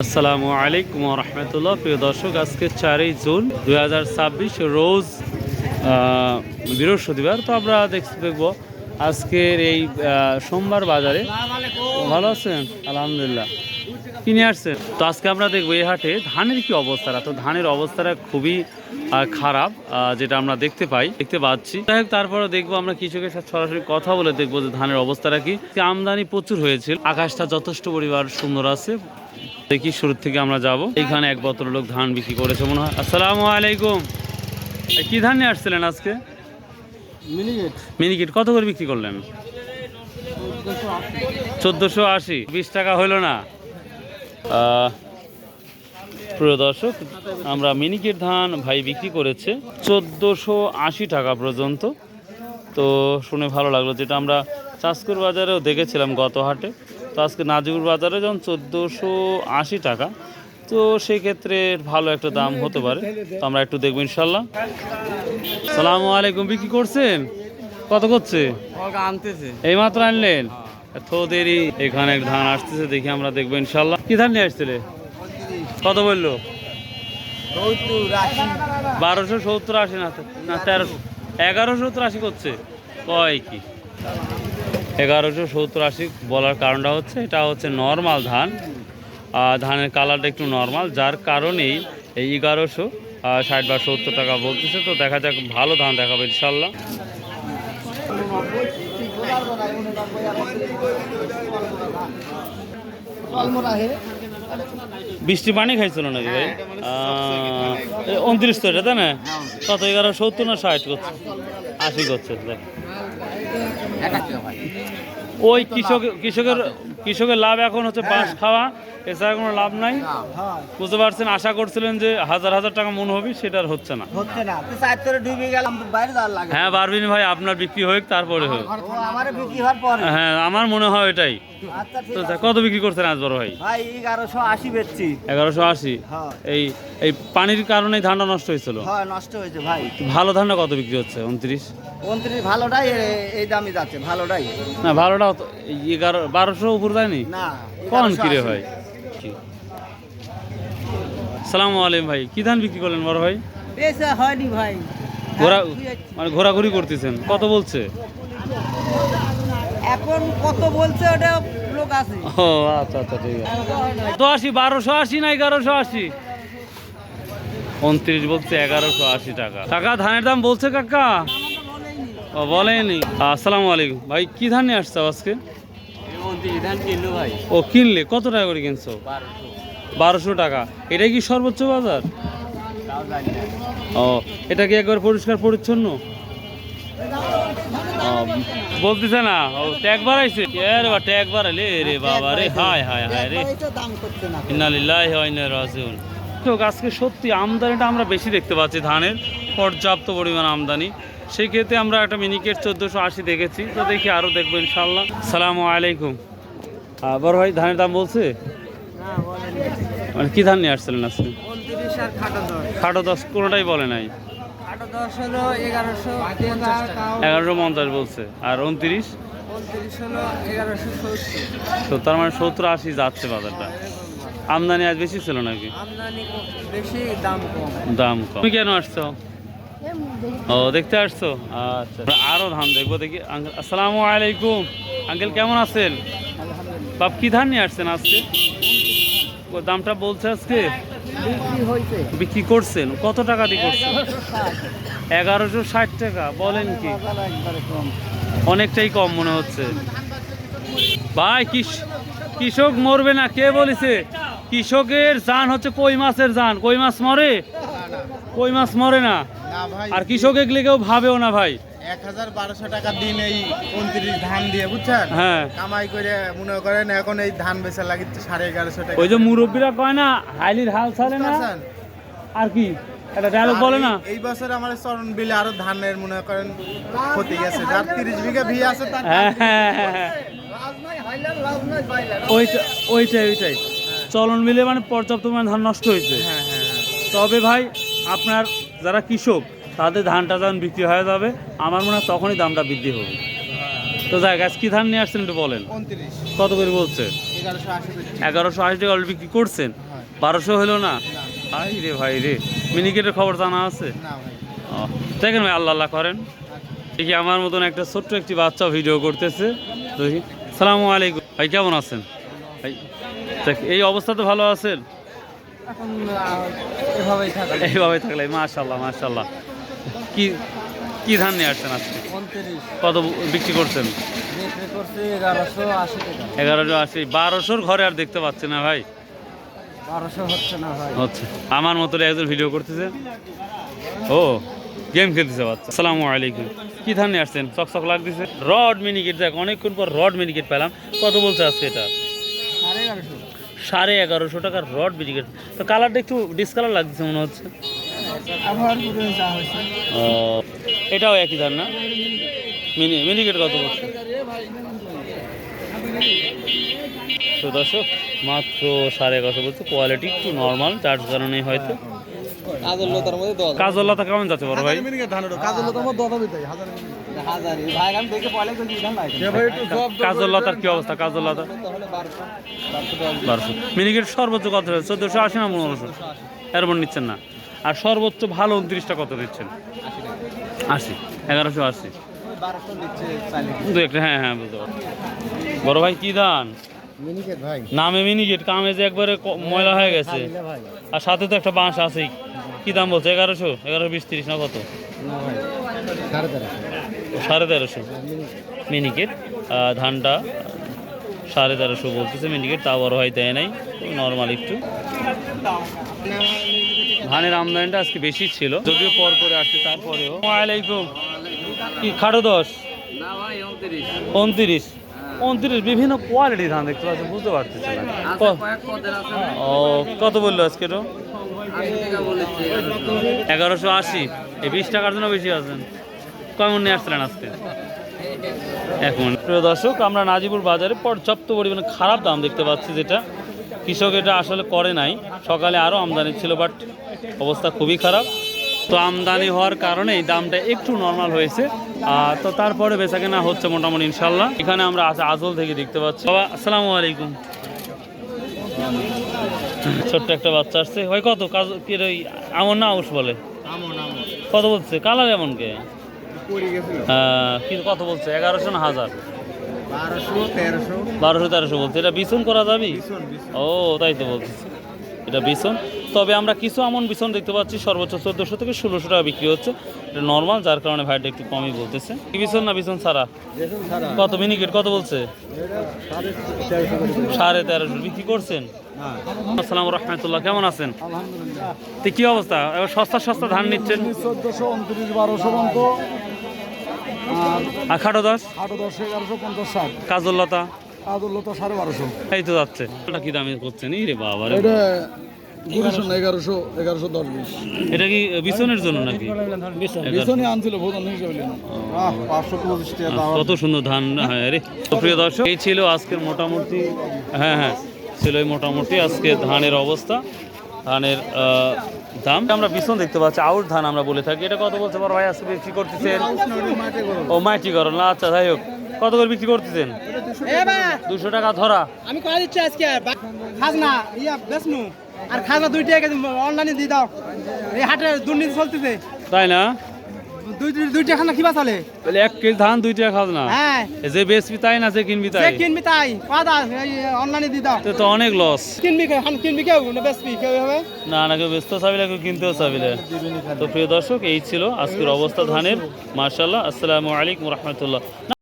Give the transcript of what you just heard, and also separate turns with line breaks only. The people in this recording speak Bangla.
আসসালামু আলাইকুম ওয়া রাহমাতুল্লাহ। প্রিয় দর্শক, আজকে 4 জুন 2026 রোজ বৃহস্পতিবার। তো আমরা দেখব আজকের এই সোমবার বাজারে। ভালো আছেন? আলহামদুলিল্লাহ। কিনে আসছেন? তো আজকে আমরা দেখবো এই হাটে ধানের কি অবস্থাটা। তো ধানের অবস্থাটা খুবই খারাপ, যেটা আমরা দেখতে পাচ্ছি। যাই হোক, তারপরে দেখবো আমরা কৃষকের সাথে সরাসরি কথা বলে দেখবো যে ধানের অবস্থাটা কি। আমদানি প্রচুর হয়েছিল, আকাশটা যথেষ্ট পরিমাণ সুন্দর আছে। দেখি শুরু থেকে আমরা যাব। এখানে এক ভদ্রলোক ধান বিক্রি করেছে মনে হয়। আসসালামু আলাইকুম। কি ধান নিয়ে আসছিলেন আজকে? মিনিকেট কত করে বিক্রি করলেন? 1480। 20 টাকা হইল না? প্রিয় দর্শক, আমরা মিনিকেট ধান ভাই বিক্রি করেছে 1480 টাকা পর্যন্ত। তো শুনে ভালো লাগলো, যেটা আমরা চাষকুর বাজারেও দেখেছিলাম গত হাটে। তো আজকে নাজিপুর বাজারে যখন 1480 টাকা, তো সেই ক্ষেত্রে ভালো একটা দাম হতে পারে। তো আমরা একটু দেখবো ইনশাল্লাহ। সালামু আলাইকুম। বিক্রি করছেন? কত করছে? এই মাত্র আনলেন? এত দেরি। এখানে এক ধান আসতেছে, দেখি আমরা দেখবো ইনশাল্লাহ। কি ধান নিয়ে আসছিলে? কত বললো? 1270-80 না 1300 1170-80 করছে। কয় কি 1170-80 বলার কারণটা হচ্ছে, এটা হচ্ছে নর্মাল ধান। ধানের কালারটা একটু নর্মাল, যার কারণেই এই 1160 বা 70 টাকা বলতেছে। তো দেখা যাক, ভালো ধান দেখাবে ইনশাল্লাহ। বৃষ্টি পানি খাইছিল নাকি ভাই? 29 তো এটা, তাই না? কত? 1170 না 60 করছে? 80 করছে। ওই কৃষকের লাভ এখন হচ্ছে বাঁশ খাওয়া, এছাড়া কোনো লাভ নাই। বুঝতে পারছেন? আশা করছিলেন যে হাজার হাজার টাকা মন হবে, সেটার হচ্ছে না। হ্যাঁ, পারবিন ভাই, আপনার বিক্রি হোক, তারপরে হোক। হ্যাঁ, আমার মনে হয় এটাই। তো কত বিক্রি করছেন আজ বড় ভাই?
1180 বেচছি।
1180। এই পানির কারণে ধানটা নষ্ট হয়েছিল?
হ্যাঁ, নষ্ট হয়েছে ভাই।
ভালো ধানটা কত বিক্রি হচ্ছে? 29।
ভালোটাই এই দামই যাচ্ছে, ভালোটাই
না। ভালোটা 1200 উপর যায়নি
না?
কোন কিরে ভাই? সালামু আলাইকুম ভাই। কি ধান বিক্রি করলেন বড় ভাই?
বেচা হয়নি ভাই।
মানে ঘোরাঘুরি করতেছেন। কত বলছে
এখন? কত বলছে ওটা লোক আছে।
ও আচ্ছা আচ্ছা, ঠিক আছে। 80 1280 না 1180? 29 বলছে, 1180 টাকা। কাকা ধানের দাম বলছে কাকা? ও বলেনি। আসসালামু আলাইকুম ভাই। কি ধান নিয়ে আসছো আজকে? ও কিনলে? কত টাকা করে কিনছো? 1200 টাকা। এটা কি সর্বোচ্চ বাজার? ও, এটা কি একবার পরিষ্কার পরিচ্ছন্ন বলতেছে না? ও ট্যাগ বাড়াইছে? ট্যাগ বাড়াইলে রে বাবা রে, হায় হায় হায় রে, ইন্না লিল্লাহি ওয়া ইন্না ইলাইহি রাজিউন। তো আজকে সত্যি আমদানিটা আমরা বেশি দেখতে পাচ্ছি, ধানের পর্যাপ্ত পরিমাণ আমদানি। সেই ক্ষেত্রে আমরা একটা মিনিকেট 1480 দেখেছি। তো দেখি আরও দেখবো ইনশাল্লাহ। সালামু আলাইকুম। বড় ভাই, ধানের দাম বলছে? মানে কি ধান নিয়ে আসছিলেন আজকে? খাটো 10 কোনোটাই বলে নাই? 1150 বলছে। আর 29? তো তার মানে 70-80 যাচ্ছে বাজারটা। আমদানি আজ বেশি ছিল নাকি? দাম কম। তুমি কেন আসছো? ও, দেখতে আসছো? আচ্ছা, আরো ধান দেখবো। দেখি আঙ্কেল। আসসালামু আলাইকুম আঙ্কেল, কেমন আছেন? বাপ, কি ধান নিয়ে আসছেন আজকে? দামটা বলছে আজকে? বিক্রি করছেন কত টাকা দিয়ে করছেন? 1160 টাকা। বলেন কি, অনেকটাই কম মনে হচ্ছে ভাই। কৃষক মরবে না কে বলেছে? কৃষকের জান হচ্ছে কই মাছের জান। কই মাছ মরে? কই মাছ মরে না। আর কৃষক এগুলো কেউ ভাবেও না ভাই।
1200 টাকা দিন এই 29 ধান দিয়ে, বুঝছেন?
হ্যাঁ,
কামাই করে মনে করেন এখন এই ধান বেচা লাগিচ্ছে 1150 টাকা।
ওই যে মুরব্বীরা কয় না, হাইলির হাল ছাড়ে না। আর কি এটা ডায়লগ বলে না?
এই বছর আমার চরণ বিলে আরো ধানের মনে করেন ক্ষতি গেছে। যার 30 বিঘা ভি আছে তার
ওইটাই চলন মিলে মানে পর্যাপ্ত পরিমাণ ধান নষ্ট হয়েছে। তবে ভাই, আপনার যারা কৃষক, তাদের ধানটা যখন বিক্রি হয়ে যাবে, আমার মনে হয় তখনই দামটা বৃদ্ধি হবে। তো যাই, গাছ কি ধান নিয়ে আসছেন একটু বলেন।
29
কত করে বলছে?
1180
1180 টাকা অলরেডি বিক্রি করছেন। 1200 হলো না? ভাই রে ভাই রে, মিনিকেটের খবর জানা আছে?
না ভাই।
ও, দেখেন ভাই, আল্লাহ আল্লাহ করেন। দেখি আমার মতন একটা ছোট্ট একটি বাচ্চা ভিডিও করতেছে। দেখি। সালামু আলাইকুম ভাই, কেমন আছেন ভাই? দেখ, এই অবস্থাতে ভালো আছেন?
এখন এভাবেই থাকে।
এইভাবে থাকলে মাশাল্লাহ মাশাল্লাহ। কি কি ধান নিয়ে আসছেন আজকে?
29
কত বিক্রি করছেন?
বিক্রি করছি 1180 টাকা।
1180। 1200 ঘরে আর দেখতে পাচ্ছি না ভাই।
1200 হচ্ছে না ভাই।
হচ্ছে আমার মতো একজন ভিডিও করতেছে। ও, গেম খেলতেছে বাচ্চা। আসসালামু আলাইকুম। কি ধান নিয়ে আসছেন? চকচক লাগতেছে। রড মিনিকেট, দেখ অনেকক্ষণ পর রড মিনিকেট পেলাম। কত বলছে আজকে এটা?
1150
1150 টাকার রড মিনিকেট। তো কালারটা একটু ডিসকালার লাগতেছে মনে হচ্ছে।
আবার পুরো যা হয়েছে।
ও, এটাও একই ধান না? মিনিকেট কত বলছে? তো দর্শক, মাত্র 1150 বলছে। কোয়ালিটি একটু নর্মাল, যার কারণে হয়তো।
কাজলতার মধ্যে 10
কাজলতা কেমন যাচ্ছে বড় ভাই?
কাজলতার মধ্যে 10 দিতে হাজার।
হাজারি ভাই আমি দেখে পয়লা কইছি দাম নাই।
ভাই একটু সব
কাজলতার কি অবস্থা? কাজলতা
তাহলে 1200
1200। মিনিকেট সর্বোচ্চ কত? 1480 না 1500? এর উপর নিচ্ছেন না। আর সর্বোচ্চ ভালো 29টা কত দিচ্ছেন? 80। 1180।
1200 দিচ্ছে চাইলে।
দু একটা, হ্যাঁ হ্যাঁ, বুঝতে পারছি। বড় ভাই কি ধান?
মিনিকেট ভাই।
নামে মিনিকেট, কামে যে একবারে ময়লা হয়ে গেছে।
ভাই
আর সাথে তো একটা বাঁশ আছেই। কি দাম বলছে? 1100, 1120, 30 না কত?
না ভাই 1350
1350 মিনিকেট। ধানটা 1350 বলতেছে মিনিকেট। তা বড় হয় দেয় নাই, নর্মাল একটু। ধানের আমদানিটা আজকে বেশি ছিল, যদিও পর করে আসছে, তারপরেও। ওয়ালাইকুম। কি খাটো 10?
না ভাই 29
29। 29 বিভিন্ন কোয়ালিটি ধান দেখতে পাচ্ছি, বুঝতে পারতেছি না।
কয়েক পদের আছে
ও, কত বললো আজকে? তো
80 টাকা বলেছে
1180। এই 20 টাকার জন্য বেশি আছেন। কেমন নিয়ে আসছিলেন আজকে? এখন প্রিয় দর্শক, আমরা নাজিপুর বাজারে পর্যাপ্ত পরিমাণে খারাপ দাম দেখতে পাচ্ছি, যেটা কৃষক এটা আসলে করে নাই। সকালে আরও আমদানি ছিল, বাট অবস্থা খুবই খারাপ। তো আমদানি হওয়ার কারণে এই দামটা একটু নর্মাল হয়েছে। তো তারপরে বেচাকেনা হচ্ছে মোটামুটি ইনশাল্লাহ। এখানে আমরা আজল থেকে দেখতে পাচ্ছি। বাবা আসসালামু আলাইকুম। ছোট্ট একটা বাচ্চা আসছে ভাই। কত কাজ কি ওই আমন না আউশ বলে? কত বলছে? কালার এমন কে? কিন্তু কত বলছে? 1100 না 1000? 1200-1300 বলছে। এটা বিছন করা যাবে? ও, তাই তো বলতেছে, এটা বিছন। তবে আমরা কিছু আমন বিছন দেখতে পাচ্ছি সর্বোচ্চ 1400 থেকে 1600 টাকা বিক্রি হচ্ছে। এটা নর্মাল, যার কারণে ভাইটা একটু কমই বলতেছে। কি বিছন না বিছন ছাড়া? কত মিনিকেট কত বলছে? 1350 বিক্রি করছেন? আসসালামু রহমতুল্লাহ, কেমন আছেন?
আলহামদুলিল্লাহ।
তো কি অবস্থা? এবার সস্তা সস্তা ধান নিচ্ছেন?
1400, 29, 1200 পর্যন্ত।
আর খাটো 10?
10, 1150, 60।
কাজলতা?
কাজলতা 1250।
এই তো যাচ্ছে। এটা কি দামে করছেন? ই রে বাবা রে।
এটা গুরুশন 1100, 1110, 20।
এটা কি বিছনের জন্য নাকি?
বিছনে আনছিল ভোজন হিসেবে নেন। 525 টাকা।
কত সুন্দর ধান। হ্যাঁ রে। তো প্রিয় দর্শক, এই ছিল আজকের মোটামুটি, হ্যাঁ হ্যাঁ, ছিল এই মোটামুটি আজকে ধানের অবস্থা, ধানের দাম। আমরা বিছন দেখতে পাচ্ছি, আউশ ধান আমরা বলে থাকি। এটা কত বলছে বড় ভাই আজকে বিক্রি করতেছেন? ও, মাটি করো না। আচ্ছা, যাই হোক, কত করে বিক্রি করতেছেন? 200 টাকা ধরা।
আমি কয় দিচ্ছি আজকে খাজনা ইয়া বেসনু আর খাজনা 2 টাকা অনলাইনে দিয়ে দাও। এই হাটে দুর্নীতি চলতেছে।
তাই না?
2 টাকা খাজনা কিবা চলে?
তাহলে 1 কেজি ধান 2 টাকা খাজনা?
হ্যাঁ,
যে বেচবি তাই না যে কিনবি
যে
তাই?
কিনবি তাই পাদা অনলাইনে দিয়ে দাও।
তো অনেক লস।
কিনবি কেউ না বেচবি কেউ হবে
না না, কেউ বেচতেও চাবিলে, কেউ কিনতেও চাবিলে। তো প্রিয় দর্শক, এই ছিল আজকের অবস্থা ধানের। মাশাআল্লাহ। আসসালামু আলাইকুম রহমতুল্লাহ।